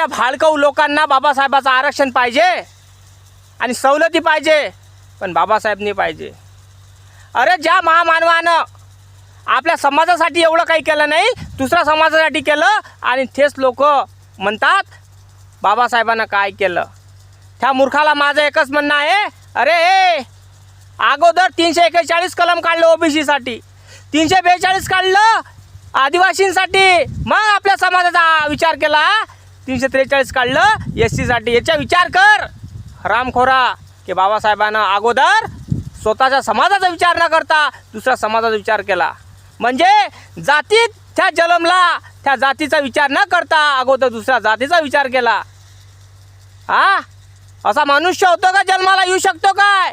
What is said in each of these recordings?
अशा भाडकाऊ लोकांना बाबासाहेबाचं आरक्षण पाहिजे आणि सवलती पाहिजे, पण बाबासाहेब नाही पाहिजे. अरे ज्या महामानवानं आपल्या समाजासाठी एवढं काही केलं नाही, दुसऱ्या समाजासाठी केलं, आणि तेच लोक म्हणतात बाबासाहेबांना काय केलं. त्या मूर्खाला माझं एकच म्हणणं आहे, अरे अगोदर 341 कलम काढलं ओबीसीसाठी, 342 काढलं आदिवासींसाठी, मग आपल्या समाजाचा विचार केला 343 काढलं एससीसाठी. याचा विचार कर हरामखोरा, की बाबासाहेबांना अगोदर स्वतःच्या समाजाचा विचार न करता दुसऱ्या समाजाचा विचार केला. म्हणजे जातीत त्या जन्मला, त्या जातीचा विचार न करता अगोदर दुसऱ्या जातीचा विचार केला. असा मनुष्य होतो का जन्माला येऊ शकतो काय?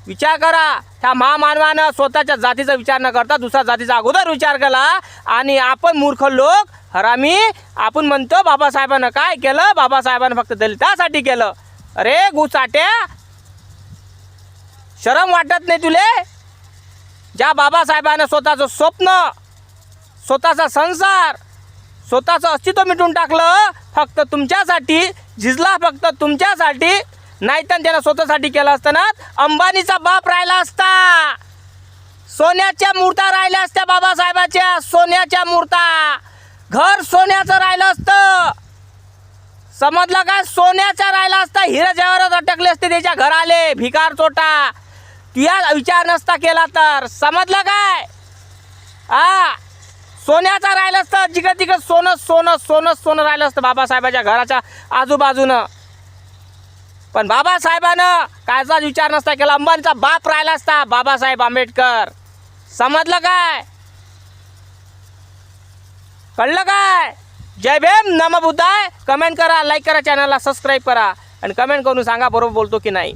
विचार करा. त्या महामानवानं स्वतःच्या जातीचा विचार न करता दुसऱ्या जातीचा अगोदर विचार केला, आणि आपण मूर्ख लोक हरामी आपण म्हणतो बाबासाहेबांना काय केलं, बाबासाहेबांना फक्त दलितासाठी केलं. अरे गुचाट्या, शरम वाटत नाही तुले? ज्या बाबासाहेबांना स्वतःचं स्वप्न, स्वतःचा संसार, स्वतःचं अस्तित्व मिटून टाकलं फक्त तुमच्यासाठी, झिजला फक्त तुमच्यासाठी, नाहीतर त्यानं स्वतःसाठी केलं असतं ना, अंबानीचा बाप राहिला असता, सोन्याच्या मूर्त्या राहिल्या असत्या बाबासाहेबाच्या, सोन्याच्या मूर्त्या, घर सोन्याचं राहिलं असतं. समजलं काय? सोन्याचा राहिला असता, हिरे जवाहरात अटकले असते त्याच्या घराले, भिकार चोटा. तुया विचार नसता केला तर, समजलं काय? सोन्याचा राहिलं असतं, जिकडं तिकडं सोनं सोनं सोनं सोनं राहिलं असतं बाबासाहेबाच्या घराच्या आजूबाजूनं. पण बाबासाहेबानं कायचाच विचार नसता केला, अंबानीचा बाप राहिला असता बाबासाहेब आंबेडकर. समजलं काय? कळलं काय? जय भीम, नमो बुद्धाय. कमेंट करा, लाईक करा, चॅनलला सबस्क्राईब करा, आणि कमेंट करून सांगा बरोबर बोलतो की नाही.